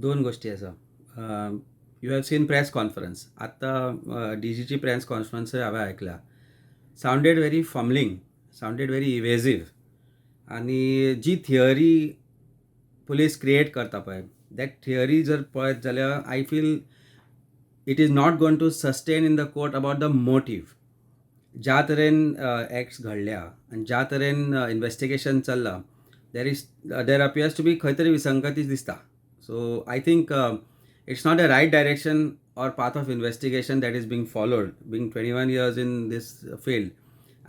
दोन गोष्टी आसा. You have seen press conference. आत्तां डीजीची प्रेस कॉन्फरन्स हांवें आयकल्या. सावंडेड व्हेरी फॉमलिंग, सावंडेड व्हेरी इवेझीव. आनी जी थियरी पुलीस क्रिएट करता पळय, दॅट थियरी जर पळयत जाल्यार I feel it is not going to sustain in the court about the motive. ज्या तरेन एक्ट्स घडल्या आनी ज्या तरेन इन्व्हेस्टिगेशन चल्लां, देर अपियर्स टू बी खंय तरी विसंगती दिसता. So I think it's not a right direction or path of investigation that is being followed. Being 21 years in this field,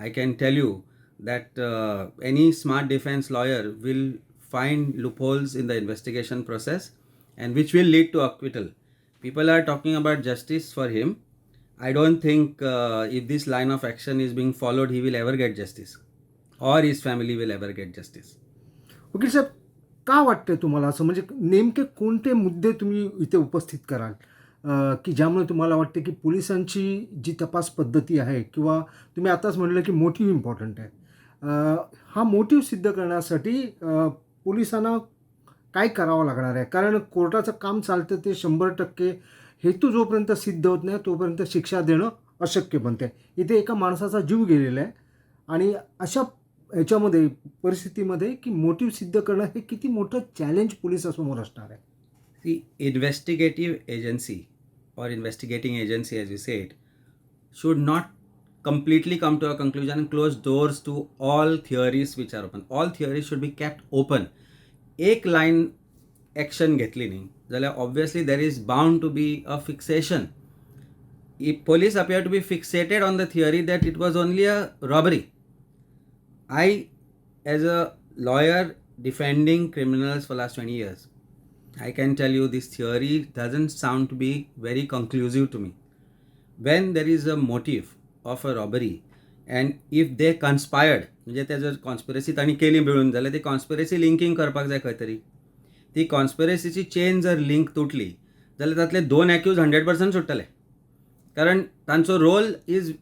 I can tell you that any smart defense lawyer will find loopholes in the investigation process and which will lead to acquittal. People are talking about justice for him. I don't think if this line of action is being followed, he will ever get justice or his family will ever get justice. वकील साहेब, का वाटतंय तुम्हाला असं, म्हणजे नेमके कोणते मुद्दे तुम्ही इथे उपस्थित कराल की ज्यामुळे तुम्हाला वाटते की पोलिसांची जी तपास पद्धती आहे, किंवा तुम्ही आताच म्हटलं की मोटिव्ह इम्पॉर्टंट आहे, हा मोटिव्ह सिद्ध करण्यासाठी पोलिसांना काय करावं लागणार आहे? कारण कोर्टाचं काम चालतं ते 100% हेतू जोपर्यंत सिद्ध होत नाही तोपर्यंत शिक्षा देणं अशक्य बनते. इथे एका माणसाचा जीव गेलेला आहे आणि अशा ह्याच्यामध्ये परिस्थितीमध्ये की मोटिव्ह सिद्ध करणं हे किती मोठं चॅलेंज पोलिसासमोर असणार आहे. The investigative agency or investigating agency, as you said, should not completely come to a conclusion and close doors to all theories which are open. All theories should be kept open. एक line action घेतली न्ही जाल्यार obviously there is bound to be a fixation. If police appear to be fixated on the theory that it was only a robbery, I, as a lawyer defending criminals for last 20 years, I can tell you this theory doesn't sound to be very conclusive to me. When there is a motive of a robbery and if they conspired, म्हणजे ते जर conspiracy तांणी केली मिळून जाल्यार ती conspiracy linking करपाक जाय खंय तरी. ती कॉन्स्पिरसीची चेन जर लिंक तुटली जाल्यार तातले 2 एक्यूज 100% सुट्टले, कारण तांचो रोल इज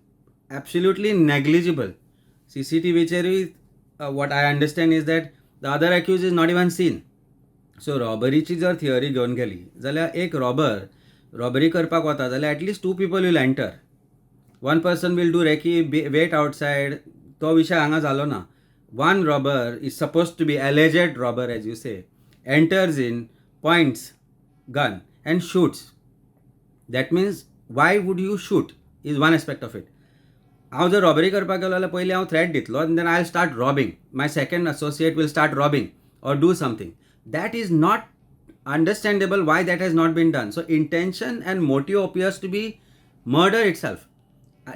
एब्सोल्युटली नेग्लिजिबल. CCTVचेरूय what I understand is that the other accused is not even seen. So रॉबरीची जर थियरी घेवन गेली जाल्यार एक रॉबरी करपाक वता जाल्यार at least 2 people will enter. 1 person will do recce, wait outside. तो विशय हांगा जालो ना. 1 robber is suppose to be alleged robber, as you say, enters in, points gun and shoots. That means why would you shoot is one aspect of it. हांव जर robbery करपाक गेलो जाल्यार पयलीं हांव थ्रेट दितलो आनी then I start robbing. My second associate will start robbing or do something. That is not understandable why that has not been done. So intention and motive appears to be murder itself.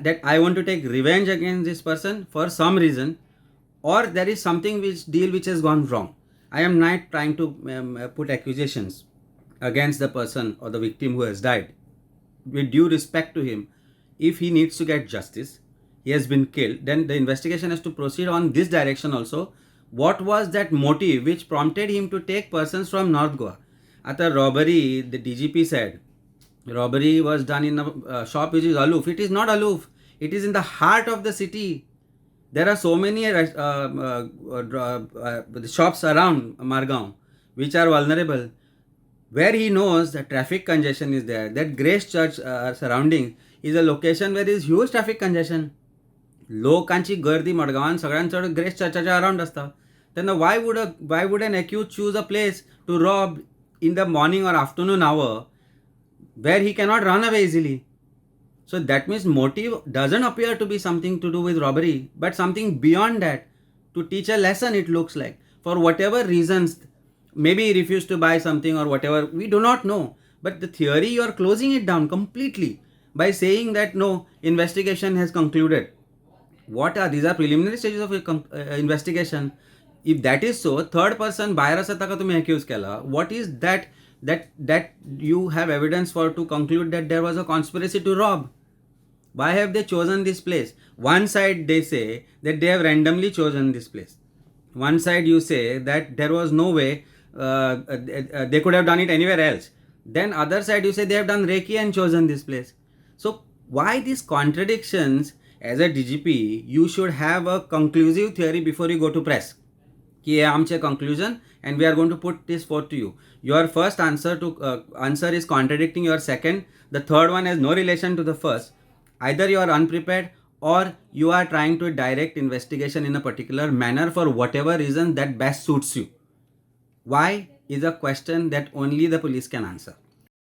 That I want to take revenge against this person for some reason, or there is something which has gone wrong. I am not trying to put accusations against the person or the victim who has died. With due respect to him, if he needs to get justice, he has been killed, then the investigation has to proceed on this direction also. What was that motive which prompted him to take persons from North Goa? At a robbery, the DGP said, robbery was done in a shop which is aloof. It is not aloof. It is in the heart of the city. There are so many shops around Margaon which are vulnerable, where he knows that traffic congestion is there. That Grace Church surrounding is a location where there is huge traffic congestion. लोकांची गर्दी मडगांवान सगळ्यान चड grace चर्चाच्या around असता. तेन्ना why would an accused choose a place to rob in the morning or afternoon hour where he cannot run away easily. So that means motive doesn't appear to be something to do with robbery, but something beyond that, to teach a lesson, it looks like. For whatever reasons, maybe he refused to buy something or whatever, we do not know. But the theory, you are closing it down completely by saying that no, investigation has concluded. These are preliminary stages of investigation. If that is so, third person buyer asa taka tumhi accuse kela, what is that you have evidence for to conclude that there was a conspiracy to rob? Why have they chosen this place? One side they say that they have randomly chosen this place. One side you say that there was no way they could have done it anywhere else. Then other side you say they have done Reiki and chosen this place. So why these contradictions? As a DGP, you should have a conclusive theory before you go to press. की हे आमचे conclusion and we are going to put this forth to you. Your first answer is contradicting your second. The third one has no relation to the first. Either you are unprepared or you are trying to direct investigation in a particular manner for whatever reason that best suits you. Why is a question that only the police can answer.